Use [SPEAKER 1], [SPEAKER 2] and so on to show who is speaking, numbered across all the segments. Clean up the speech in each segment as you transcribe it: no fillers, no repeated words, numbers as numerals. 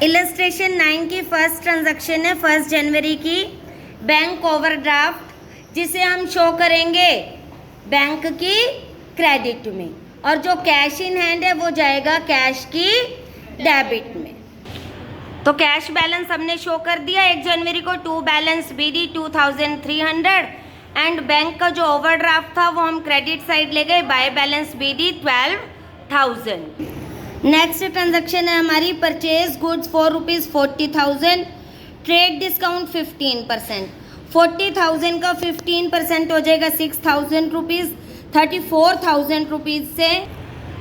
[SPEAKER 1] Illustration 9 की first transaction है 1 जनवरी की बैंक ओवरड्राफ्ट, जिसे हम शो करेंगे बैंक की क्रेडिट में, और जो कैश इन हैंड है वो जाएगा कैश की डेबिट में। तो कैश बैलेंस हमने शो कर दिया 1 जनवरी को, to balance BD 2300 and bank का जो ओवरड्राफ्ट था वो हम क्रेडिट साइड ले गए, by balance BD 12,000। Next transaction है हमारी purchase goods for ₹40,000, trade discount 15%, 40,000 का 15% हो जाएगा 6,000 रुपीज़, 34,000 रुपीज़ से।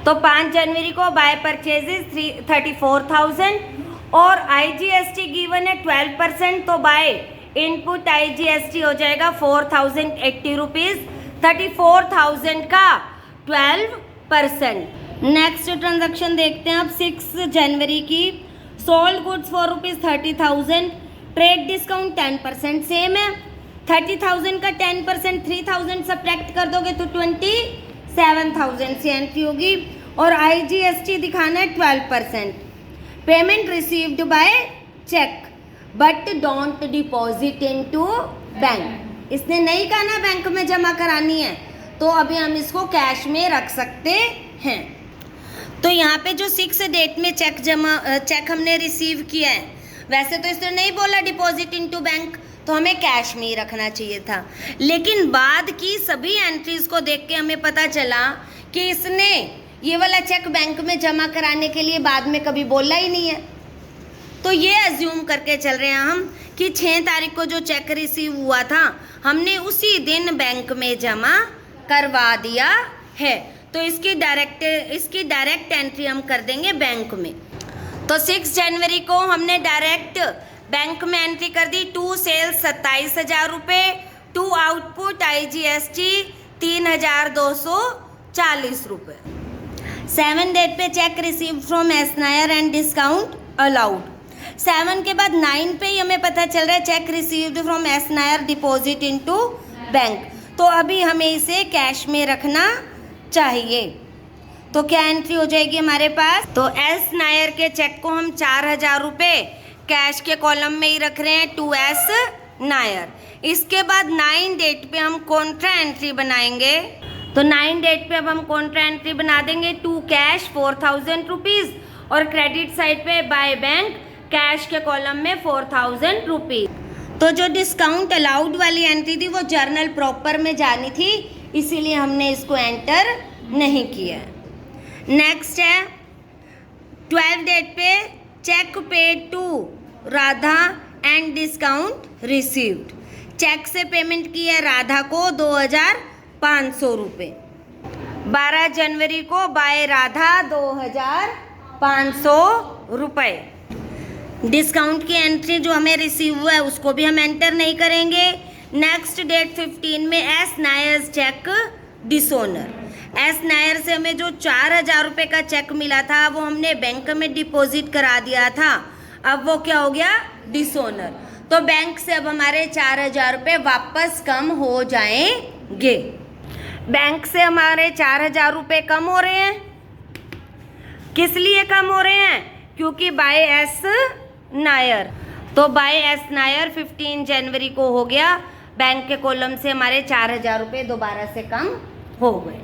[SPEAKER 1] तो 5 जनवरी को बाय परचेजेस 34,000 और IGST गिवन है 12%, तो बाय इनपुट IGST हो जाएगा 4,080 रुपीज़, 34,000 का 12%। नेक्स्ट ट्रांजैक्शन देखते हैं अब 6 जनवरी की, sold goods for ₹30,000, trade discount 10% same है, 30,000 का 10% 3,000 सब्ट्रैक्ट कर दोगे तो 27,000 से एंट्री होगी, और IGST दिखाना है 12%। Payment received by cheque but don't deposit into bank, इसने नहीं कहा ना बैंक में जमा करानी है, तो अभी हम इसको कैश में रख सकते हैं। तो यहाँ पे जो 6 डेट में चेक हमने रिसीव किया है, वैसे तो इसने नहीं बोला डिपॉजिट इनटू बैंक, तो हमें कैश में ही रखना चाहिए था, लेकिन बाद की सभी एंट्रीज को देख के हमें पता चला कि इसने ये वाला चेक बैंक में जमा कराने के लिए बाद में कभी बोला ही नहीं है। तो ये अज्यूम करके चल रहे हैं हम कि 6 तारीख को जो चेक रिसीव हुआ था हमने उसी दिन बैंक में जमा करवा दिया है, तो इसकी डायरेक्ट एंट्री हम कर देंगे बैंक में। तो 6 जनवरी को हमने डायरेक्ट बैंक में एंट्री कर दी, टू सेल्स 27,000 रुपये, टू आउटपुट IGST 3,240 रुपये। 7 डेट पे check receive from S Nair and discount allowed, 7 के बाद 9 पे ही हमें पता चल रहा है check received from S Nair deposit into bank, तो अभी हमें इसे कैश में रखना चाहिए। तो क्या एंट्री हो जाएगी हमारे पास, तो एस नायर के चेक को हम 4,000 रुपये कैश के कॉलम में ही रख रहे हैं, टू एस नायर। इसके बाद 9 डेट पे हम कॉन्ट्रा एंट्री बनाएंगे, तो 9 डेट पे अब हम कॉन्ट्रा एंट्री बना देंगे, टू कैश 4,000 रुपीज़, और क्रेडिट साइड पे बाय बैंक कैश के कॉलम में 4,000 रुपीज़। तो जो डिस्काउंट अलाउड वाली एंट्री थी वो जर्नल प्रॉपर में जानी थी, इसीलिए हमने इसको एंटर नहीं किया। नेक्स्ट है 12 डेट पे cheque paid to Radha and discount received, cheque से पेमेंट की है राधा को 2,500 रुपये। 12 जनवरी को बाय राधा 2,500 रुपये। डिस्काउंट की एंट्री जो हमें रिसीव हुआ है उसको भी हम एंटर नहीं करेंगे। नेक्स्ट डेट 15 में एस नायर्स चेक डिसोनर, एस नायर से हमें जो 4,000 रुपये का चेक मिला था वो हमने बैंक में डिपॉजिट करा दिया था, अब वो क्या हो गया डिसोनर, तो बैंक से अब हमारे 4,000 रुपये वापस कम हो जाएंगे। बैंक से हमारे 4,000 रुपये कम हो रहे हैं, किस लिए कम हो रहे हैं, क्योंकि बाय एस नायर, तो बाय एस नायर 15 जनवरी को हो गया, बैंक के कॉलम से हमारे 4,000 रुपये दोबारा से कम हो गए।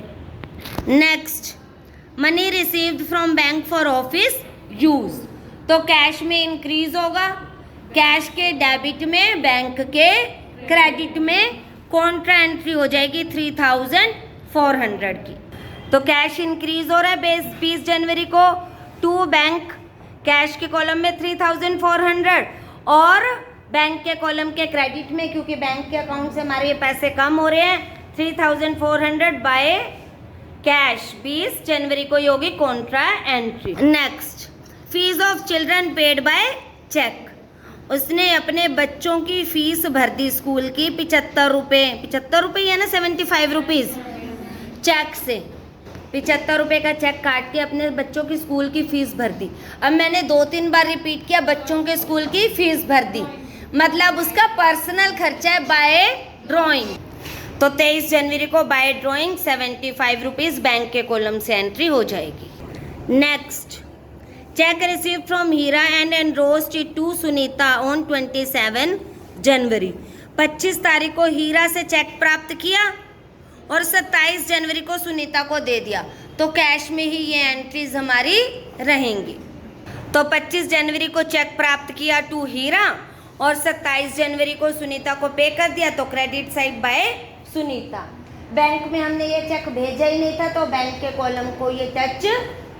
[SPEAKER 1] Next money received from bank for office use, तो कैश में इंक्रीज होगा, कैश के डेबिट में बैंक के क्रेडिट में कॉन्ट्रा एंट्री हो जाएगी 3,400 की, तो कैश इंक्रीज हो रहा है 20 जनवरी को, टू बैंक कैश के कॉलम में 3,400 और बैंक के कॉलम के क्रेडिट में, क्योंकि बैंक के अकाउंट से हमारे ये पैसे कम हो रहे हैं 3,400 बाय कैश 20 जनवरी को होगी contra entry. Next fees of children paid by cheque, उसने अपने बच्चों की फीस भर दी स्कूल की 75 रुपये है ना 75 रुपीज़, चेक से 75 रुपये का चेक काट के अपने बच्चों की स्कूल की फ़ीस भर दी। अब मैंने 2-3 बार रिपीट किया बच्चों के स्कूल की फ़ीस भर दी, मतलब उसका पर्सनल खर्चा है बाय ड्राइंग। तो 23 जनवरी को बाय ड्राइंग 75 रुपीज़ बैंक के कॉलम से एंट्री हो जाएगी। Next cheque receive from Heera and endorsed it to Sunita on 27 January. 25 तारीख को हीरा से चेक प्राप्त किया और 27 जनवरी को सुनीता को दे दिया, तो कैश में ही ये एंट्रीज हमारी रहेंगी। तो 25 जनवरी को चेक प्राप्त किया टू हीरा और 27 जनवरी को सुनीता को पे कर दिया, तो credit side by Sunita. Bank में हमने ये चेक भेजा ही नहीं था, तो बैंक के कॉलम को ये टच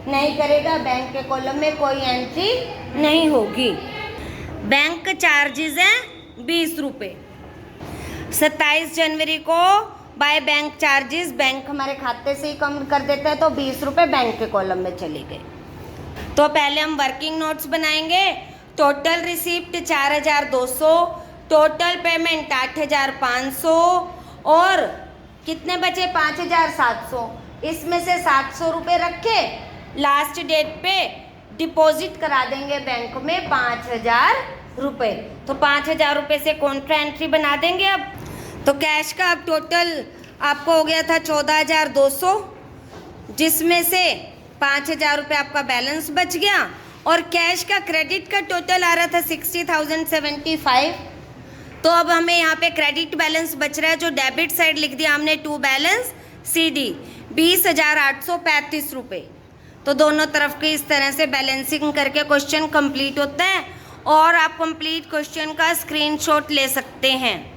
[SPEAKER 1] नहीं करेगा, बैंक के कॉलम में कोई एंट्री नहीं होगी। बैंक चार्जेस हैं 20 रुपये। 27 जनवरी को बाय बैंक चार्जेस बैंक हमारे खाते से ही कम कर देता है, तो 20 रुपये बैंक के कॉलम में चले गए। तो पहले हम वर्किंग नोट्स बनाएंगे। टोटल रिसिप्ट 4200, टोटल पेमेंट 8500 और कितने बचे 5700। इसमें से 700 रुपये रखे, लास्ट डेट पे डिपॉजिट करा देंगे बैंक में 5000 रुपये। तो 5000 रुपये से कॉन्ट्रा एंट्री बना देंगे। अब तो कैश का अब टोटल आपको हो गया था 14200, जिसमें से 5000 रुपये आपका बैलेंस बच गया और कैश का क्रेडिट का टोटल आ रहा था 60,075। तो अब हमें यहाँ पे क्रेडिट बैलेंस बच रहा है, जो डेबिट साइड लिख दिया हमने टू बैलेंस CD 20,835 रुपये। तो दोनों तरफ के इस तरह से बैलेंसिंग करके क्वेश्चन कंप्लीट होता है और आप कंप्लीट क्वेश्चन का स्क्रीनशॉट ले सकते हैं।